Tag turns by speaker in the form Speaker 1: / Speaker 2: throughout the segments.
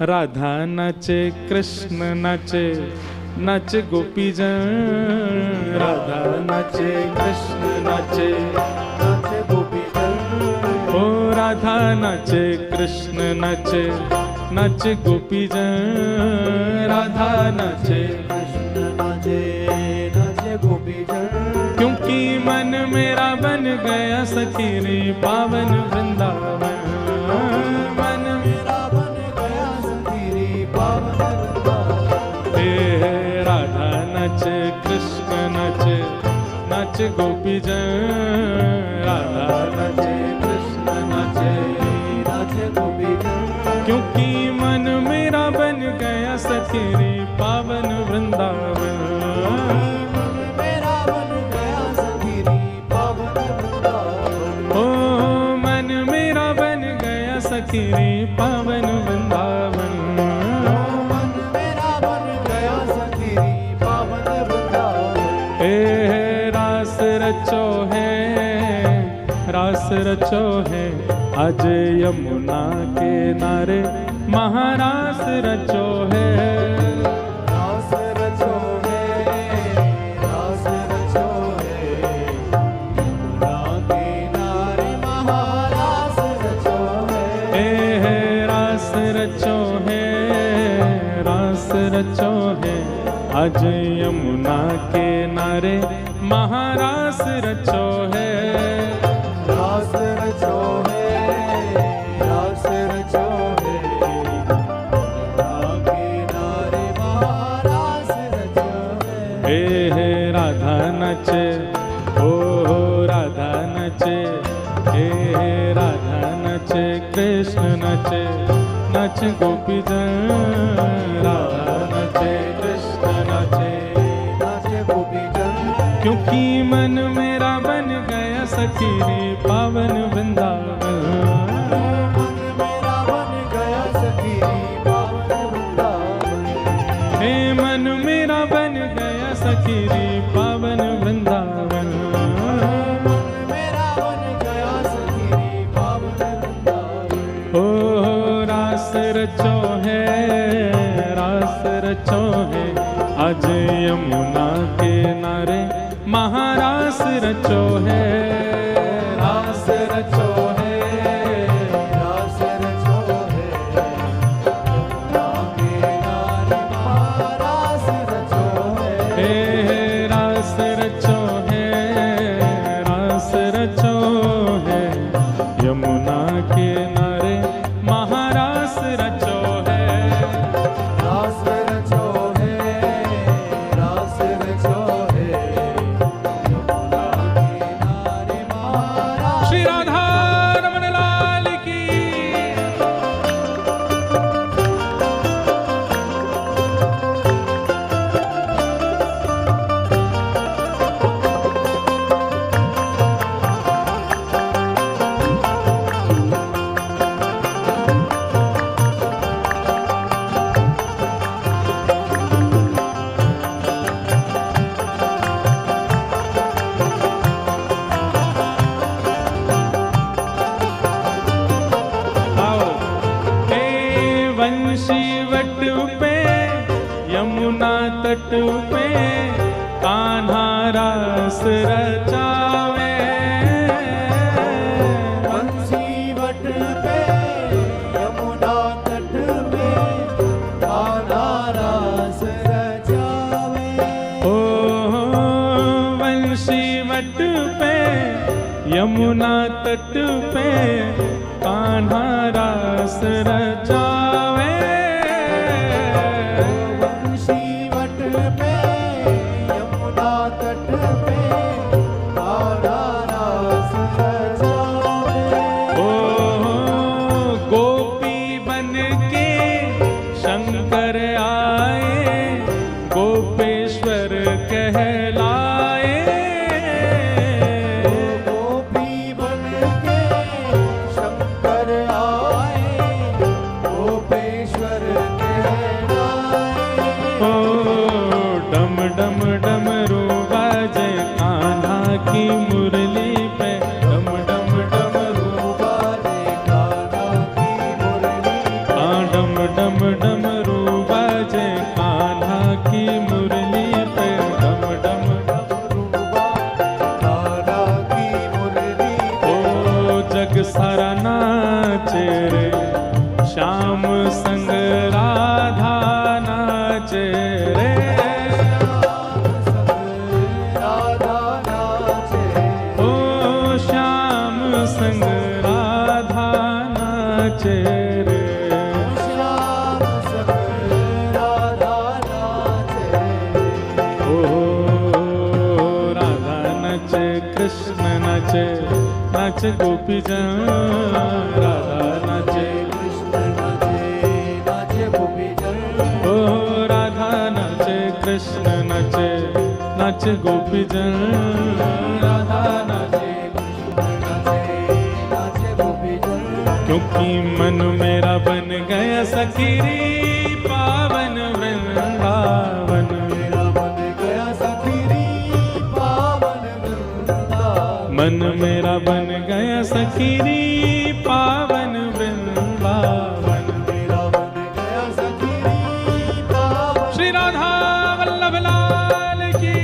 Speaker 1: राधा नाचे कृष्ण नाचे नाच गोपी जन। राधा नाचे कृष्ण नाचे
Speaker 2: नाच गोपी जन।
Speaker 1: ओ राधा नाचे कृष्ण नाचे नाच गोपी जन। राधा नाचे
Speaker 2: कृष्ण नाचे नाच गोपी जन।
Speaker 1: क्योंकि मन मेरा बन गया सखी रे पावन वृंदावन। मन
Speaker 2: मेरा बन गया सखी रे पावन वृंदावन।
Speaker 1: हे राधा नाचे कृष्ण नाचे नाच गोपी जन। राधा नाचे कृष्ण नाचे
Speaker 2: नाच गोपी जन।
Speaker 1: क्योंकि मन मेरा बन गया सखी रे पावन वृंदावन।
Speaker 2: मेरा बन गया सखी रे पावन वृंदावन।
Speaker 1: ओ मन मेरा बन गया सखी रे पावन वृंदावन।
Speaker 2: मन मेरा बन गया सखी रे पावन वृंदावन।
Speaker 1: ए रास रचो है रास रचो है आज यमुना के नारे महारास रचो है।
Speaker 2: रास रचो है रास रचो है यमुना किनारे महारास रचो है।
Speaker 1: ए रास रचो है रास रचो है आज यमुना के नारे महारास रचो है।
Speaker 2: रास रचो है रास रचो है यमुना किनारे महारास रचो है।
Speaker 1: हे राधा नचे ओ राधा नचे। हे राधा नचे कृष्ण नचे नच गोपी जन। राधा नचे कृष्ण नचे
Speaker 2: नाच गोपी जन।
Speaker 1: क्योंकि मन मेरा बन गया सखी रे पावन वृंदावन।
Speaker 2: मन मेरा बन गया सखी रे पावन वृंदावन।
Speaker 1: हे मन मेरा बन गया सखी रे पावन वृंदावन।
Speaker 2: मन मेरा बन गया सखी रे पावन वृंदावन।
Speaker 1: ओ रास रचो है रास रचो है आज यमुना के नारे महारास रचो है। रास रचो है
Speaker 2: रास रचो है यमुना किनारे महारास रचो है।
Speaker 1: हे रास रचो है रास रचो है यमुना के नारे महारास रचो है।
Speaker 2: रास रचो है रास रचो है यमुना किनारे महारास।
Speaker 1: श्री राधा रमन लाल की। आओ हे वंशी वट पे यमुना तट पे कान्हा रास रचावे।
Speaker 2: बंसी वट पे यमुना तट पे कान्हा रास रचावे।
Speaker 1: ओ वंशी वट पे यमुना तट पे कान्हा रास रचावे।
Speaker 2: बंसी वट पे यमुना तट पे कान्हा रास रचावे।
Speaker 1: ओ गोपी बन के शंकर आए गोपेश्वर कहलाए।
Speaker 2: गोपी बन के शंकर आए गोपेश्वर कहलाए।
Speaker 1: ओ डम डम डमरू बाजे कान्हा की मुरली पे। डम डम डमरू
Speaker 2: बाजे कान्हा की मुरली।
Speaker 1: डम डम संग राधा नाचे रे,
Speaker 2: राधा नाचे,
Speaker 1: ओ श्याम संग राधा नाचे रे,
Speaker 2: श्याम संग राधा नाचे,
Speaker 1: ओ राधा नाचे कृष्ण नाचे, नाचे गोपी जन, राधा नाचे
Speaker 2: कृष्ण नाचे, नाचे गोपी जन,
Speaker 1: ओ राधा नाचे कृष्ण नाचे, नाचे गोपी जन, राधा नाचे,
Speaker 2: नाचे गोपी जन,
Speaker 1: क्योंकि मन मेरा बन गया सखीरी पावन वृंदावन,
Speaker 2: मेरा मन गया सखीरी पावन वृंदावन,
Speaker 1: मन मेरा बन गया सखीरी पावन वृंदावन,
Speaker 2: मेरा मन गया सखीरी पावन।
Speaker 1: श्री राधा वल्लभ लाल की।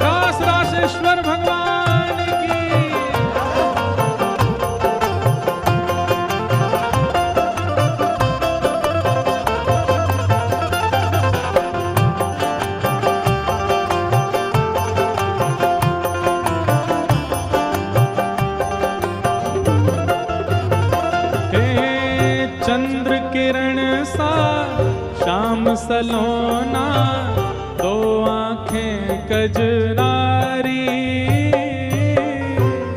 Speaker 1: रास रासेश्वर भगवान की। हे चंद्र किरण सा श्याम सलोना, दो आंखें कजरारी,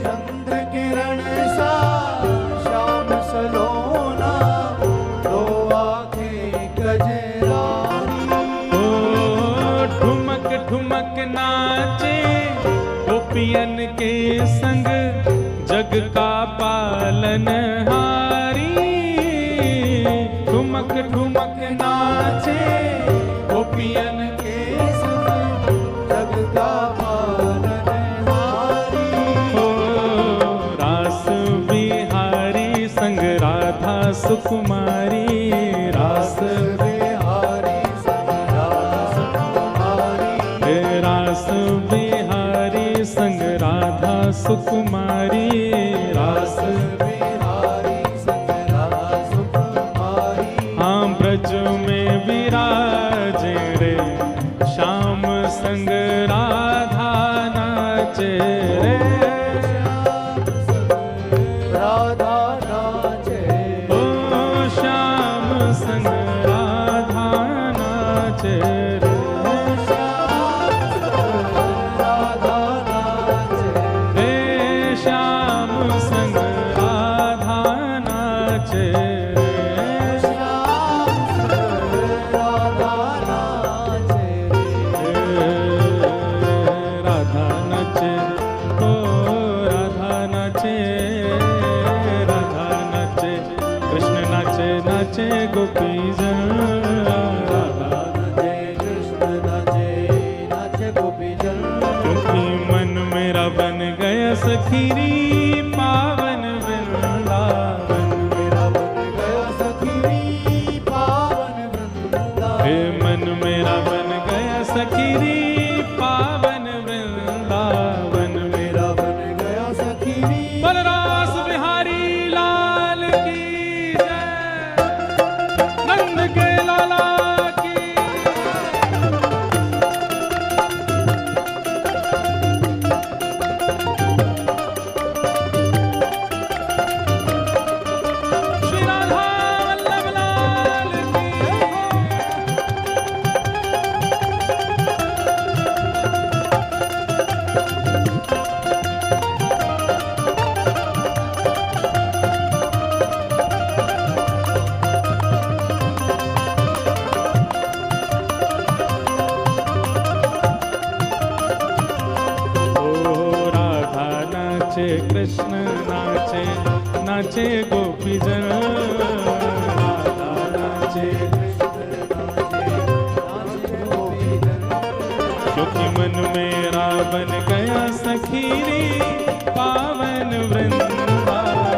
Speaker 2: चंद्र किरण सा श्याम सलोना, दो आंखें कजरारी,
Speaker 1: ओ ठुमक ठुमक नाचे गोपियन के संग, जग का पालनहारी, ठुमक ठुमक नाचे गोपियन
Speaker 2: के संग जग का पालनहारी,
Speaker 1: ओ रास बिहारी संग राधा सुकुमारी, रास
Speaker 2: बिहारी संग राधा सुकुमारी,
Speaker 1: हे रास बिहारी संग राधा सुकुमारी, रास
Speaker 2: बिहारी संग राधा सुकुमारी,
Speaker 1: हाँ ब्रज में विराजे रे, श्याम संग राधा नाचे रे,
Speaker 2: राधा नाचे,
Speaker 1: ओ श्याम संग राधा नाचे रे,
Speaker 2: राधा नाचे,
Speaker 1: रे श्याम संग राधा नाचे रे,
Speaker 2: राधा नाचे,
Speaker 1: राधा नाचे, ओ राधा नाचे, राधा नाचे कृष्ण नाचे, नाचे गोपी जन, राधा
Speaker 2: नाचे कृष्ण नाचे, नाचे गोपी जन,
Speaker 1: क्योंकि मन मेरा बन गया सखीरी पावन वृंदावन,
Speaker 2: मेरा बन गया सखीरी पावन वृंदावन,
Speaker 1: हे मन मेरा बन गया सखीरी पावन वृंदावन,
Speaker 2: मेरा बन गया सखीरी
Speaker 1: बलरास बिहारी लाल की जय, नंद के लाला की। श्री राधा वल्लभ लाल की। नाचे कृष्ण नाचे, नाचे गोपी जन, राधा नाचे क्योंकि मन मेरा बन गया सखीरी पावन वृंदावन।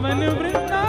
Speaker 1: पावन वृंदावन